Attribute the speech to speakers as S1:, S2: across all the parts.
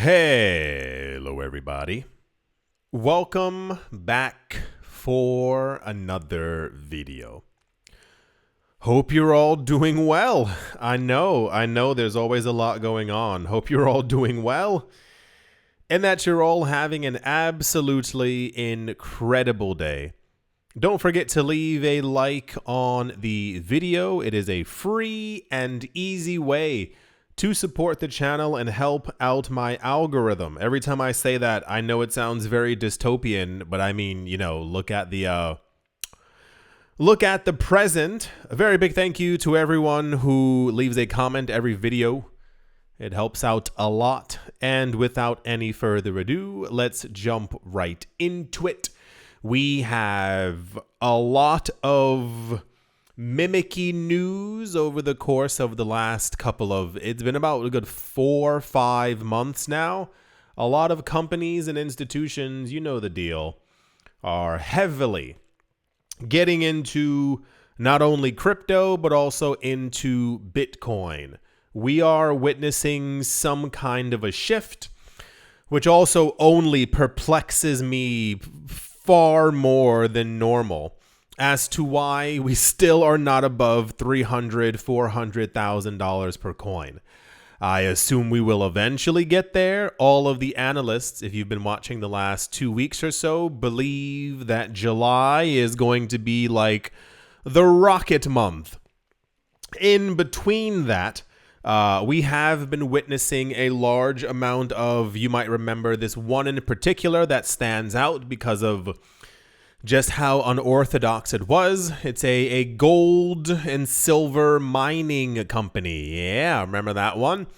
S1: Hello, everybody. Welcome back for another video. Hope you're all doing well. I know there's always a lot going on. Hope you're all doing well and that you're all having an absolutely incredible day. Don't forget to leave a like on the video. It is a free and easy way to support the channel and help out my algorithm. Every time I say that, I know it sounds very dystopian, but I mean, you know, look at the present. A very big thank you to everyone who leaves a comment every video. It helps out a lot. And without any further ado, let's jump right into it. We have a lot of mimicky news over the course of the last it's been about a good 4 or 5 months now. A lot of companies and institutions, you know the deal, are heavily getting into not only crypto, but also into Bitcoin. We are witnessing some kind of a shift, which also only perplexes me far more than normal as to why we still are not above $300,000, $400,000 per coin. I assume we will eventually get there. All of the analysts, if you've been watching the last 2 weeks or so, believe that July is going to be like the rocket month. In between that, we have been witnessing a large amount of, you might remember this one in particular that stands out because of just how unorthodox it was. It's a gold and silver mining company. Yeah, remember that one?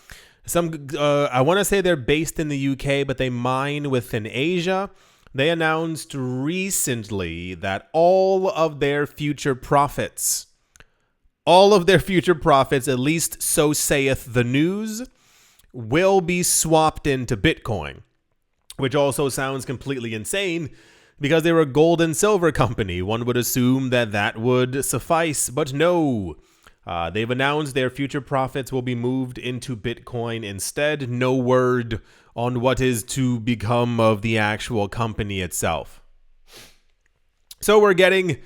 S1: I want to say they're based in the UK, but they mine within Asia. They announced recently that all of their future profits, at least so saith the news, will be swapped into Bitcoin, which also sounds completely insane because they're a gold and silver company. One would assume that that would suffice, but no. They've announced their future profits will be moved into Bitcoin instead. No word on what is to become of the actual company itself. So we're getting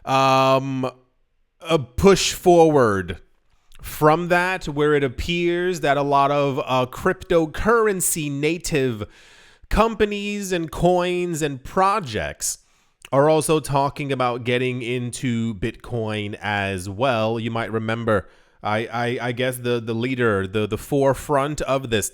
S1: a push forward from that, where it appears that a lot of cryptocurrency native companies and coins and projects are also talking about getting into Bitcoin as well. You might remember, I guess the leader, the forefront of this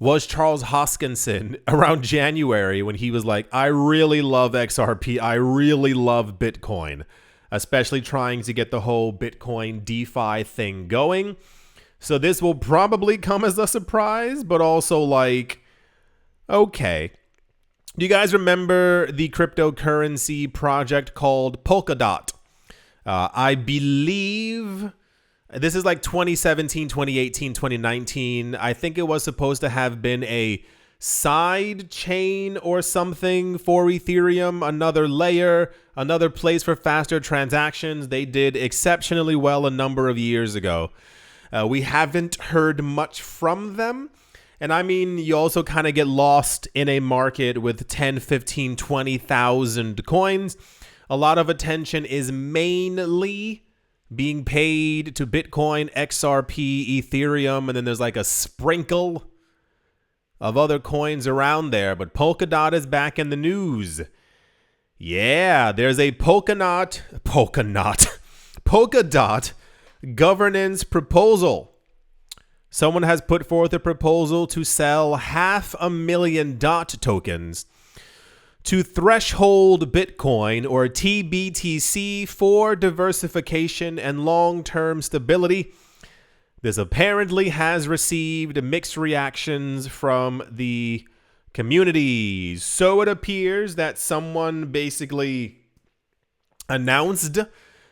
S1: was Charles Hoskinson around January, when he was like, I really love XRP. I really love Bitcoin, especially trying to get the whole Bitcoin DeFi thing going. So this will probably come as a surprise, but also like, okay. Do you guys remember the cryptocurrency project called PolkaDot? I believe this is like 2017, 2018, 2019. I think it was supposed to have been a side chain or something for Ethereum, another layer, another place for faster transactions. They did exceptionally well a number of years ago. We haven't heard much from them. And I mean, you also kind of get lost in a market with 10, 15, 20,000 coins. A lot of attention is mainly being paid to Bitcoin, XRP, Ethereum, and then there's like a sprinkle of other coins around there. But PolkaDot is back in the news. Yeah, there's a PolkaDot governance proposal. Someone has put forth a proposal to sell 500,000 DOT tokens to Threshold Bitcoin, or TBTC, for diversification and long-term stability. This apparently has received mixed reactions from the community. So it appears that someone basically announced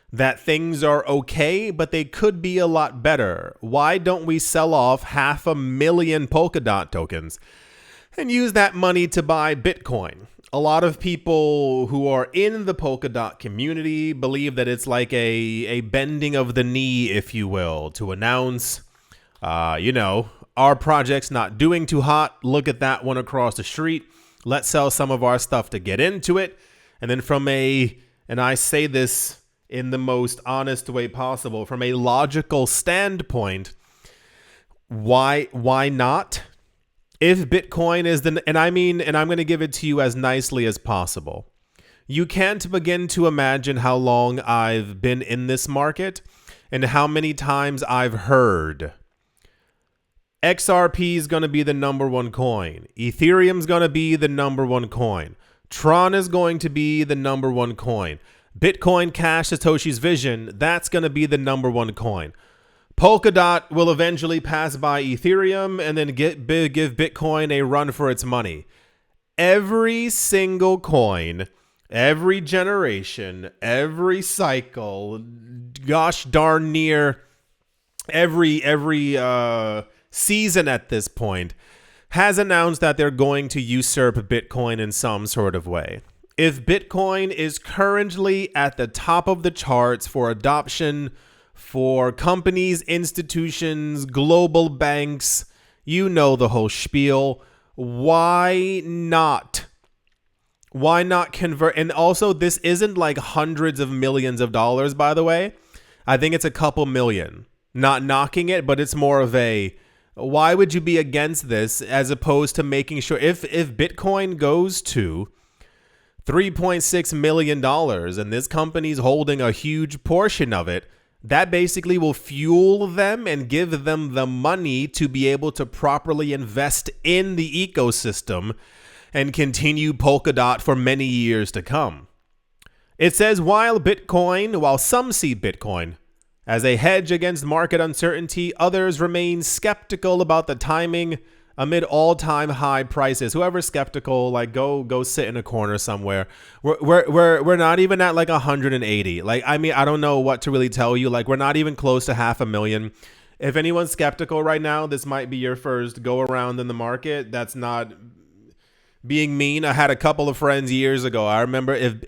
S1: that things are okay, but they could be a lot better. Why don't we sell off 500,000 PolkaDot tokens and use that money to buy Bitcoin? A lot of people who are in the PolkaDot community believe that it's like a bending of the knee, if you will, to announce, our project's not doing too hot. Look at that one across the street. Let's sell some of our stuff to get into it. And then and I say this in the most honest way possible, from a logical standpoint, why not? If Bitcoin is and I'm going to give it to you as nicely as possible. You can't begin to imagine how long I've been in this market and how many times I've heard XRP is going to be the number one coin. Ethereum's going to be the number one coin. Tron is going to be the number one coin. Bitcoin Cash, Satoshi's Vision, that's going to be the number one coin. PolkaDot will eventually pass by Ethereum and then give Bitcoin a run for its money. Every single coin, every generation, every cycle, gosh darn near every season at this point has announced that they're going to usurp Bitcoin in some sort of way. If Bitcoin is currently at the top of the charts for adoption for companies, institutions, global banks, you know the whole spiel, why not? Why not convert? And also, this isn't like hundreds of millions of dollars, by the way. I think it's a couple million. Not knocking it, but it's more of a, why would you be against this as opposed to making sure if Bitcoin goes to $3.6 million and this company's holding a huge portion of it, that basically will fuel them and give them the money to be able to properly invest in the ecosystem and continue PolkaDot for many years to come. It says, while some see Bitcoin as a hedge against market uncertainty, others remain skeptical about the timing amid all-time high prices. Whoever's skeptical, like go sit in a corner somewhere. We're not even at like 180. Like, I mean, I don't know what to really tell you. Like, we're not even close to 500,000. If anyone's skeptical right now, this might be your first go around in the market. That's not being mean. I had a couple of friends years ago. I remember if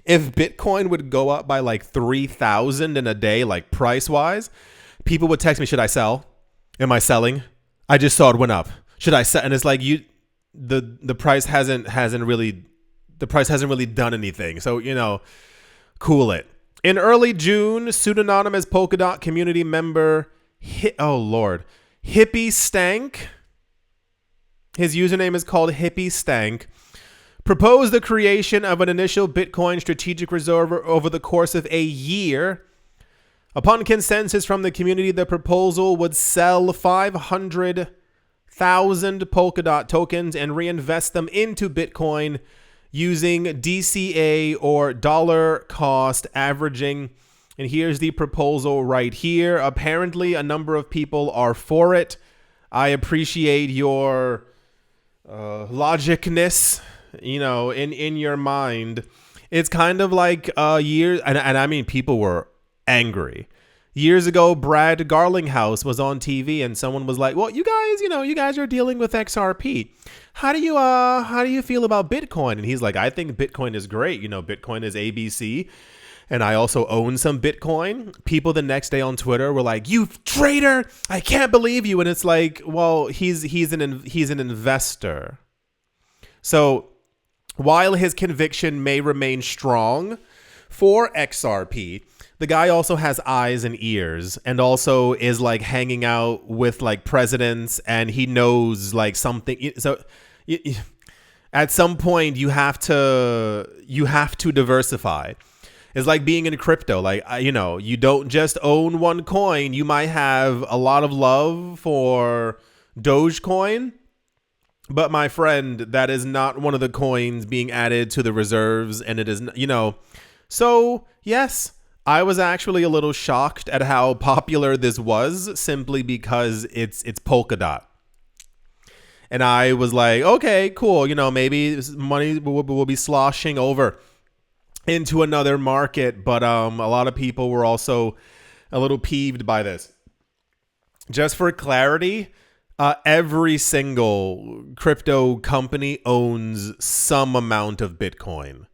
S1: Bitcoin would go up by like 3,000 in a day, like price wise, people would text me, should I sell? Am I selling? I just saw it went up. Should I sell? And it's like the price hasn't really done anything. So, cool it. In early June, pseudonymous PolkaDot community member, Hippie Stank, his username is called Hippie Stank, proposed the creation of an initial Bitcoin strategic reserve over the course of a year. Upon consensus from the community, the proposal would sell 500,000 PolkaDot tokens and reinvest them into Bitcoin using DCA or dollar cost averaging. And here's the proposal right here. Apparently, a number of people are for it. I appreciate your logicness, in your mind. It's kind of like years, and I mean, people were angry. Years ago, Brad Garlinghouse was on TV and someone was like, well, you guys are dealing with XRP. How do you feel about Bitcoin? And he's like, I think Bitcoin is great. Bitcoin is ABC. And I also own some Bitcoin. People the next day on Twitter were like, you traitor, I can't believe you. And it's like, well, he's an investor. So while his conviction may remain strong for XRP, the guy also has eyes and ears and also is like hanging out with like presidents, and he knows like something. So at some point you have to diversify. It's like being in crypto. Like, you don't just own one coin. You might have a lot of love for Dogecoin, but my friend, that is not one of the coins being added to the reserves. And it is, so yes, I was actually a little shocked at how popular this was simply because it's PolkaDot. And I was like, okay, cool. Maybe money will be sloshing over into another market. But a lot of people were also a little peeved by this. Just for clarity, every single crypto company owns some amount of Bitcoin.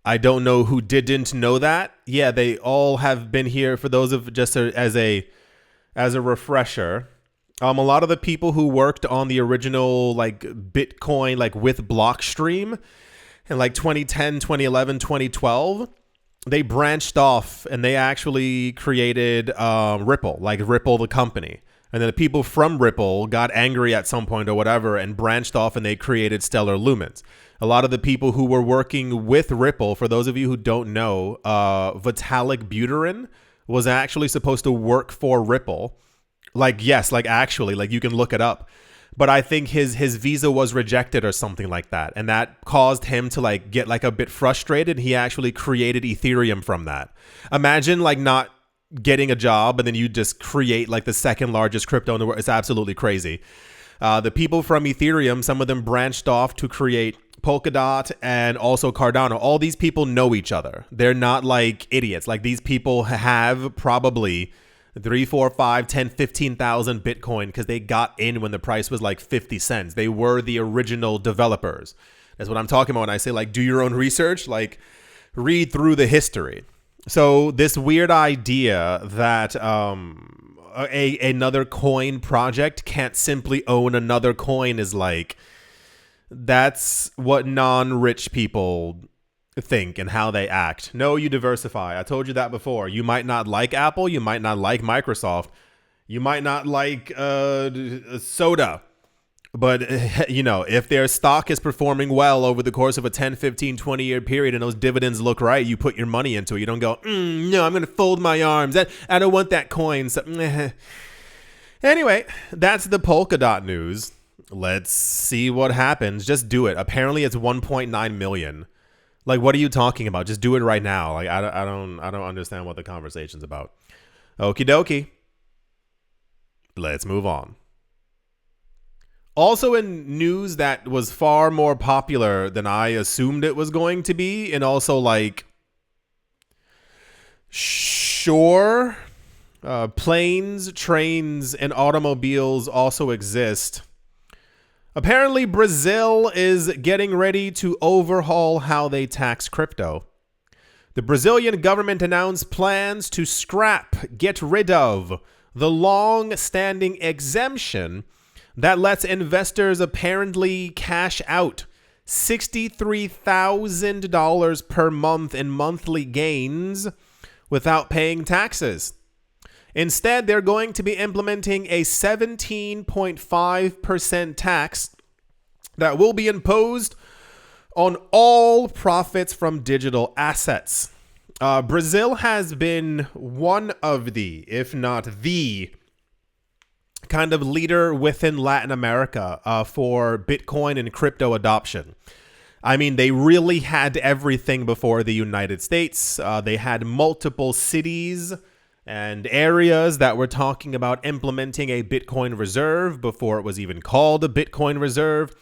S1: I don't know who didn't know that. Yeah, they all have been here. For those of just as a refresher, A lot of the people who worked on the original like Bitcoin, like with Blockstream in like 2010, 2011, 2012, they branched off and they actually created Ripple, like Ripple, the company. And then the people from Ripple got angry at some point or whatever and branched off and they created Stellar Lumens. A lot of the people who were working with Ripple, for those of you who don't know, Vitalik Buterin was actually supposed to work for Ripple. Like, yes, like actually, like you can look it up. But I think his visa was rejected or something like that. And that caused him to like get like a bit frustrated. He actually created Ethereum from that. Imagine like not getting a job and then you just create like the second largest crypto in the world. It's absolutely crazy. The people from Ethereum, some of them branched off to create PolkaDot and also Cardano. All these people know each other. They're not like idiots. Like these people have probably 3, 4, 5, 10, 15,000 Bitcoin because they got in when the price was like 50 cents. They were the original developers. That's what I'm talking about when I say like do your own research, like read through the history. So this weird idea that another coin project can't simply own another coin is like, that's what non-rich people think and how they act. No, you diversify. I told you that before. You might not like Apple. You might not like Microsoft. You might not like soda. But, you know, if their stock is performing well over the course of a 10, 15, 20-year period and those dividends look right, you put your money into it. You don't go, no, I'm going to fold my arms. I don't want that coin. So, anyway, that's the PolkaDot news. Let's see what happens. Just do it. Apparently, it's 1.9 million. Like, what are you talking about? Just do it right now. Like, I don't understand what the conversation's about. Okie dokie. Let's move on. Also in news that was far more popular than I assumed it was going to be, and also like, sure, planes, trains, and automobiles also exist. Apparently, Brazil is getting ready to overhaul how they tax crypto. The Brazilian government announced plans to get rid of the long-standing exemption that lets investors apparently cash out $63,000 per month in monthly gains without paying taxes. Instead, they're going to be implementing a 17.5% tax that will be imposed on all profits from digital assets. Brazil has been one of the, if not the, kind of leader within Latin America for Bitcoin and crypto adoption. I mean, they really had everything before the United States. They had multiple cities and areas that were talking about implementing a Bitcoin reserve before it was even called a Bitcoin reserve.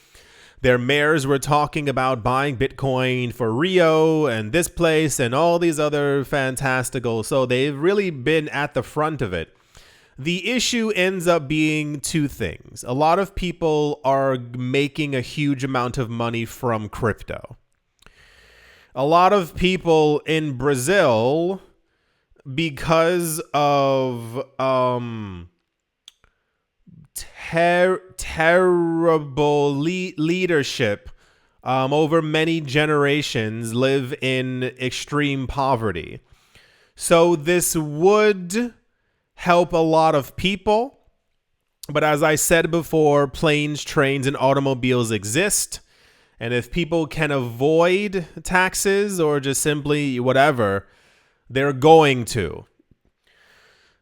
S1: Their mayors were talking about buying Bitcoin for Rio and this place and all these other fantastical. So they've really been at the front of it. The issue ends up being two things. A lot of people are making a huge amount of money from crypto. A lot of people in Brazil, because of terrible leadership over many generations, live in extreme poverty. So this would help a lot of people. But as I said before, planes, trains, and automobiles exist. And if people can avoid taxes or just simply whatever, they're going to.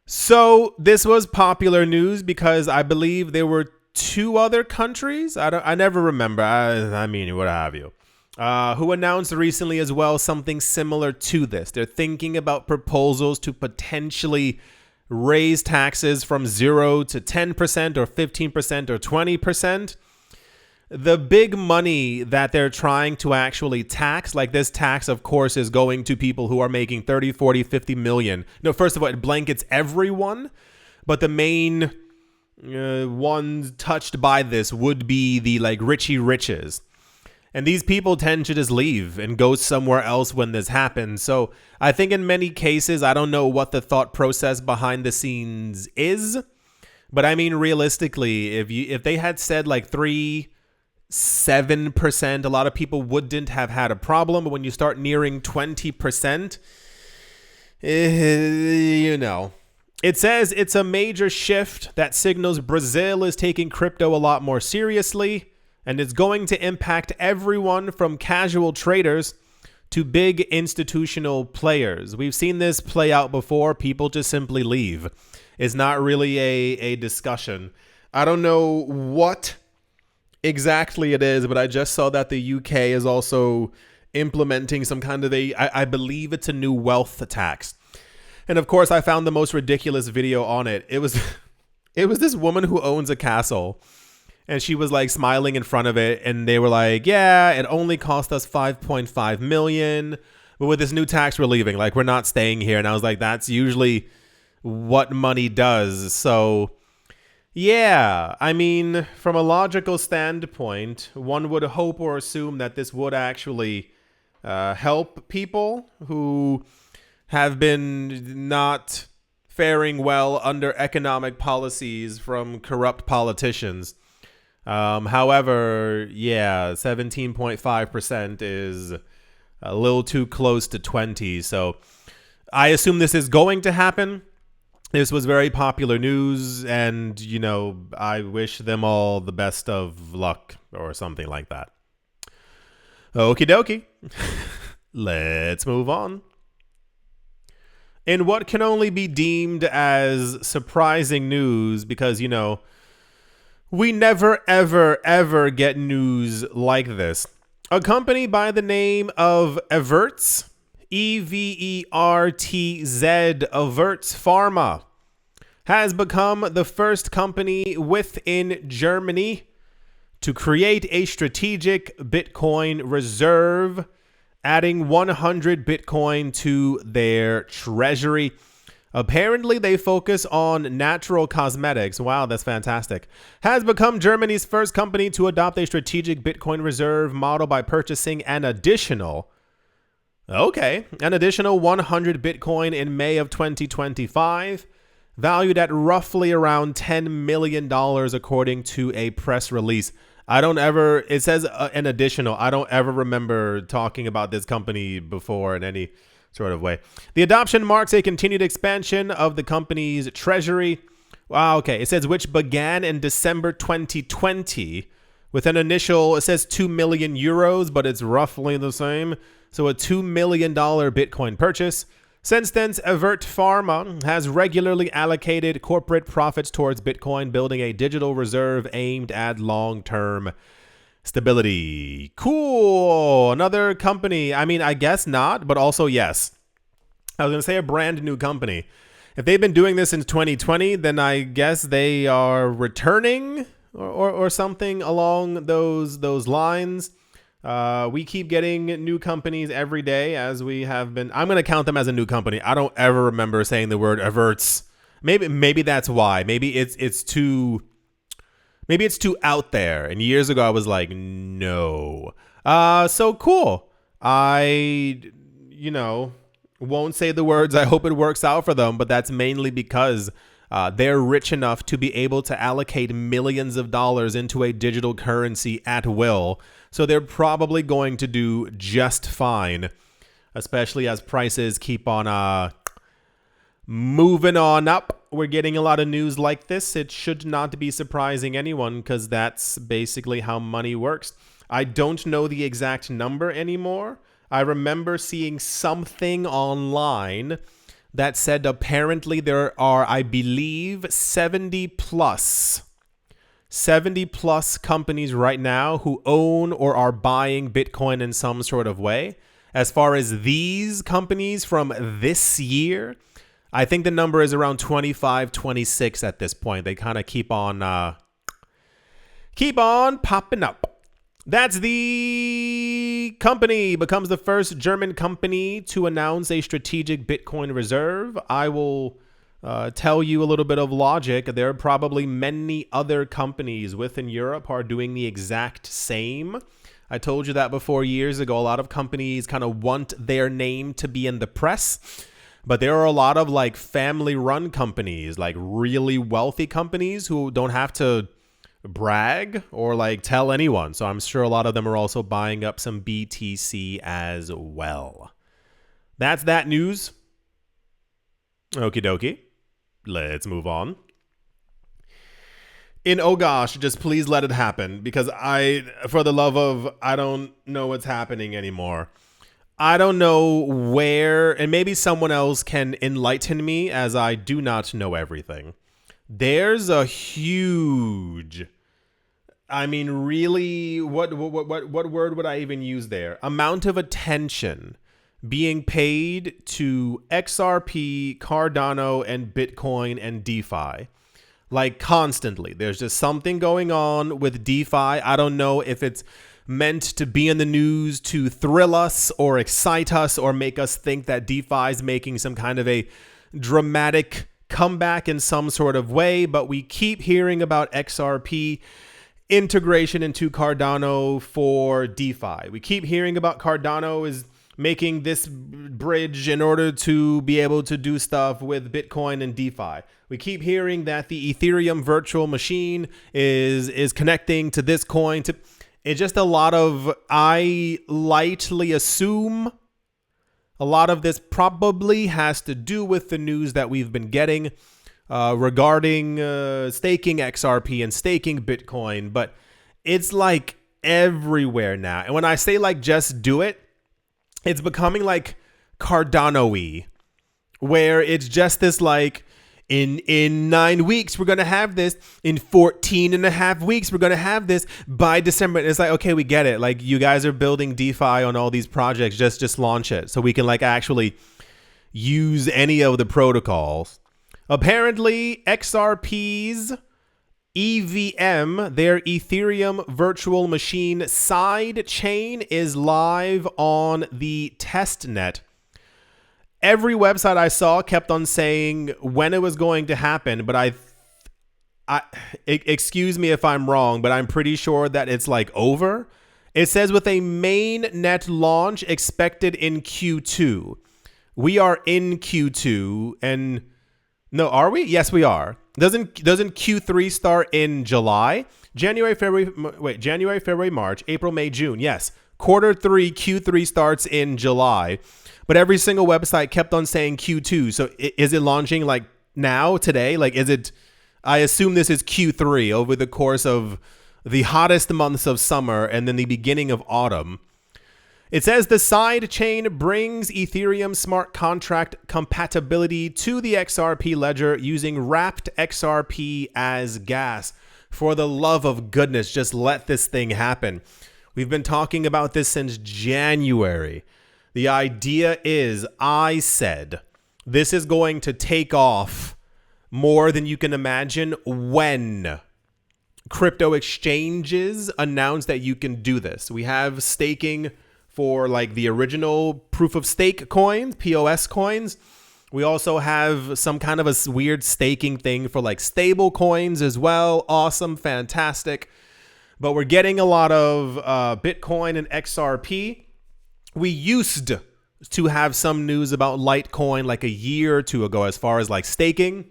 S1: So this was popular news because I believe there were two other countries. I never remember. I mean, what have you. Who announced recently as well something similar to this. They're thinking about proposals to potentially raise taxes from 0 to 10% or 15% or 20%. The big money that they're trying to actually tax, like this tax, of course, is going to people who are making 30, 40, 50 million. No, first of all, it blankets everyone, but the main ones touched by this would be the like richy riches. And these people tend to just leave and go somewhere else when this happens. So I think in many cases, I don't know what the thought process behind the scenes is, But I mean, realistically, if they had said like 7%, a lot of people wouldn't have had a problem. But when you start nearing 20%, it says it's a major shift that signals Brazil is taking crypto a lot more seriously, and it's going to impact everyone from casual traders to big institutional players. We've seen this play out before. People just simply leave. It's not really a discussion. I don't know what exactly it is, but I just saw that the UK is also implementing some kind of I believe it's a new wealth tax. And of course, I found the most ridiculous video on it. It was this woman who owns a castle, and she was like smiling in front of it, and they were like, yeah, it only cost us 5.5 million, but with this new tax we're leaving, like we're not staying here. And I was like, that's usually what money does. So yeah, I mean, from a logical standpoint, one would hope or assume that this would actually help people who have been not faring well under economic policies from corrupt politicians. However, yeah, 17.5% is a little too close to 20. So I assume this is going to happen. This was very popular news, and, I wish them all the best of luck or something like that. Okie dokie. Let's move on. In what can only be deemed as surprising news, because, we never, ever, ever get news like this. A company by the name of Avert, Evertz, Avert Pharma, has become the first company within Germany to create a strategic Bitcoin reserve, adding 100 Bitcoin to their treasury. Apparently, they focus on natural cosmetics. Wow, that's fantastic. Has become Germany's first company to adopt a strategic Bitcoin reserve model by purchasing an additional 100 Bitcoin in May of 2025, valued at roughly around $10 million, according to a press release. It says an additional. I don't ever remember talking about this company before in any sort of way. The adoption marks a continued expansion of the company's treasury. Wow, okay. It says which began in December 2020 with an initial, it says 2 million euros, but it's roughly the same. So a $2 million Bitcoin purchase. Since then, Avert Pharma has regularly allocated corporate profits towards Bitcoin, building a digital reserve aimed at long-term stability. Cool. Another company. I mean, I guess not, but also yes. I was going to say a brand new company. If they've been doing this since 2020, then I guess they are returning or something along those lines. We keep getting new companies every day, as we have been. I'm going to count them as a new company. I don't ever remember saying the word Averts. Maybe that's why. Maybe it's too out there. And years ago I was like, no. So cool. I won't say the words. I hope it works out for them, but that's mainly because they're rich enough to be able to allocate millions of dollars into a digital currency at will. So they're probably going to do just fine, especially as prices keep on moving on up. We're getting a lot of news like this. It should not be surprising anyone, because that's basically how money works. I don't know the exact number anymore. I remember seeing something online that said apparently there are, I believe, 70 plus companies right now who own or are buying Bitcoin in some sort of way. As far as these companies from this year, I think the number is around 25, 26 at this point. They kind of keep on popping up. That's the company becomes the first German company to announce a strategic Bitcoin reserve. I will tell you a little bit of logic. There are probably many other companies within Europe who are doing the exact same. I told you that before years ago. A lot of companies kind of want their name to be in the press. But there are a lot of like family run companies, like really wealthy companies who don't have to brag or like tell anyone. So I'm sure a lot of them are also buying up some BTC as well. That's that news. Okie dokie. Let's move on. Oh gosh, just please let it happen, because for the love of, I don't know what's happening anymore. I don't know where, and maybe someone else can enlighten me, as I do not know everything. There's a huge, I mean, really, what word would I even use there? Amount of attention being paid to XRP, Cardano, and Bitcoin and DeFi. Like constantly. There's just something going on with DeFi. I don't know if it's meant to be in the news to thrill us or excite us or make us think that DeFi is making some kind of a dramatic comeback in some sort of way, but we keep hearing about XRP integration into Cardano for DeFi. We keep hearing about Cardano is making this bridge in order to be able to do stuff with Bitcoin and DeFi. We keep hearing that the Ethereum virtual machine is connecting to this coin. It's just a lot of, I lightly assume a lot of this probably has to do with the news that we've been getting regarding staking XRP and staking Bitcoin. But it's like everywhere now. And when I say like just do it, it's becoming like Cardano-y, where it's just this like, in 9 weeks, we're going to have this. In 14 and a half weeks, we're going to have this by December. It's like, okay, we get it. Like, you guys are building DeFi on all these projects. Just launch it so we can like actually use any of the protocols. Apparently, XRP's EVM, their Ethereum virtual machine side chain, is live on the testnet. Every website I saw kept on saying when it was going to happen, but I excuse me if I'm wrong, but I'm pretty sure that it's like over. It says with a main net launch expected in Q2. We are in Q2, and no, are we? Yes, we are. Doesn't Q3 start in July? January, February, March, April, May, June. Yes. Q3 starts in July. But every single website kept on saying Q2. So is it launching like now, today? Like, is it, I assume this is Q3 over the course of the hottest months of summer and then the beginning of autumn. It says the side chain brings Ethereum smart contract compatibility to the XRP ledger using wrapped XRP as gas. For the love of goodness, just let this thing happen. We've been talking about this since January. The idea is, I said, this is going to take off more than you can imagine when crypto exchanges announce that you can do this. We have staking for like the original proof of stake coins, POS coins. We also have some kind of a weird staking thing for like stable coins as well. Awesome, fantastic. But we're getting a lot of Bitcoin and XRP. We used to have some news about Litecoin like a year or two ago as far as like staking.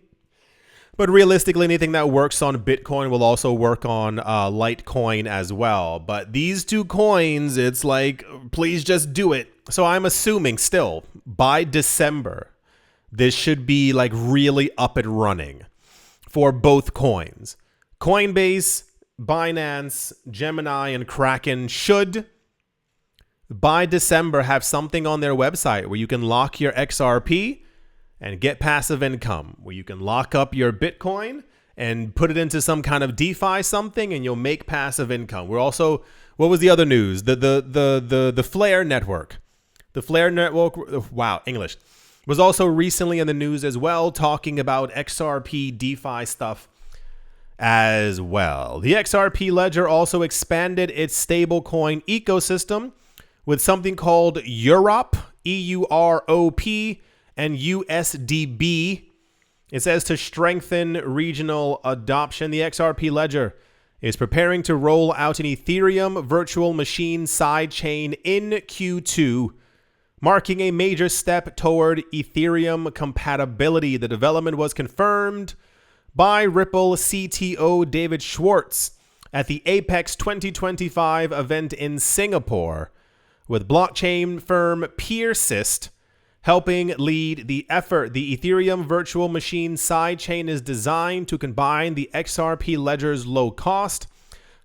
S1: But realistically, anything that works on Bitcoin will also work on Litecoin as well. But these two coins, it's like, please just do it. So I'm assuming still by December, this should be like really up and running for both coins. Coinbase, Binance, Gemini, and Kraken should by December have something on their website where you can lock your XRP and get passive income, where you can lock up your Bitcoin and put it into some kind of DeFi something and you'll make passive income. We're also, what was the other news? The Flare network. The Flare network, wow, English, was also recently in the news as well, talking about XRP DeFi stuff as well. The XRP ledger also expanded its stablecoin ecosystem with something called EUROP, EUROP, and USDB. It says to strengthen regional adoption, the XRP ledger is preparing to roll out an Ethereum virtual machine sidechain in Q2 marking a major step toward Ethereum compatibility. The development was confirmed by Ripple CTO David Schwartz at the Apex 2025 event in Singapore, with blockchain firm Persist helping lead the effort. The Ethereum virtual machine sidechain is designed to combine the XRP ledger's low cost,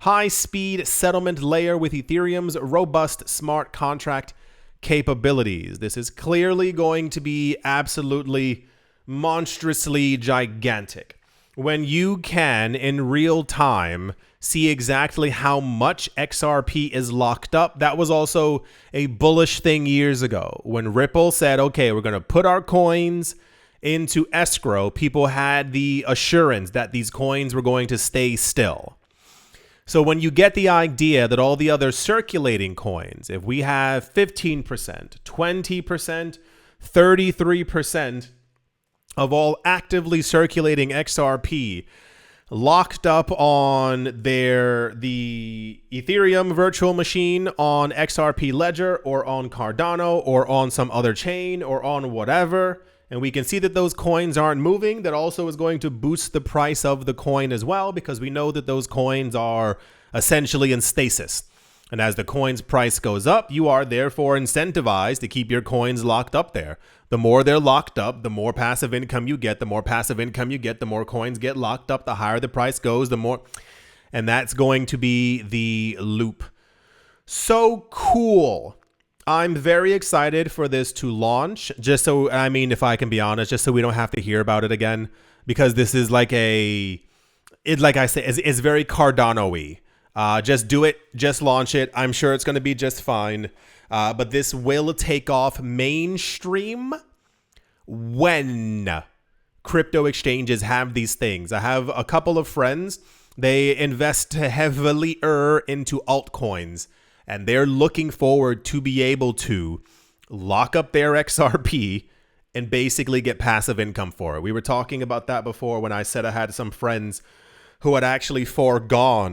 S1: high-speed settlement layer with Ethereum's robust smart contract capabilities. This is clearly going to be absolutely monstrously gigantic. When you can, in real time, see exactly how much XRP is locked up. That was also a bullish thing years ago. When Ripple said, okay, we're going to put our coins into escrow, people had the assurance that these coins were going to stay still. So when you get the idea that all the other circulating coins, if we have 15%, 20%, 33% of all actively circulating XRP locked up on the Ethereum virtual machine, on XRP Ledger, or on Cardano, or on some other chain, or on whatever, and we can see that those coins aren't moving, that also is going to boost the price of the coin as well, because we know that those coins are essentially in stasis. And as the coin's price goes up, you are therefore incentivized to keep your coins locked up there. The more they're locked up, the more passive income you get. The more passive income you get, the more coins get locked up. The higher the price goes, the more. And that's going to be the loop. So cool. I'm very excited for this to launch. Just so, I mean, if I can be honest, just so we don't have to hear about it again, because this is like like I said, it's very Cardano-y. Just do it. Just launch it. I'm sure it's going to be just fine. But this will take off mainstream when crypto exchanges have these things. I have a couple of friends. They invest heavily into altcoins, and they're looking forward to be able to lock up their XRP and basically get passive income for it. We were talking about that before when I said I had some friends who had actually foregone,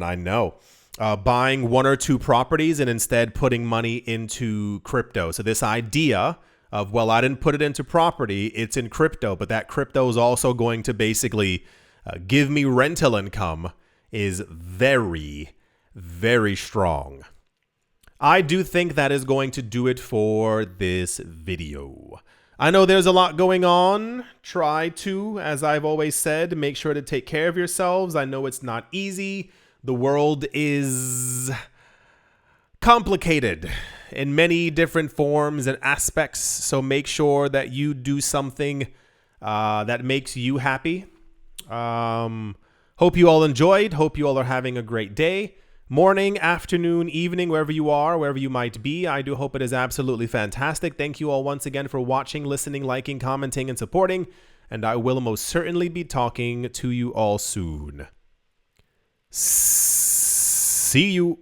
S1: buying one or two properties and instead putting money into crypto. So this idea of, well, I didn't put it into property, it's in crypto, but that crypto is also going to basically give me rental income is very, very strong. I do think that is going to do it for this video. I know there's a lot going on. Try to, as I've always said, make sure to take care of yourselves. I know it's not easy. The world is complicated in many different forms and aspects. So make sure that you do something that makes you happy. Hope you all enjoyed. Hope you all are having a great day. Morning, afternoon, evening, wherever you are, wherever you might be. I do hope it is absolutely fantastic. Thank you all once again for watching, listening, liking, commenting, and supporting. And I will most certainly be talking to you all soon. See you.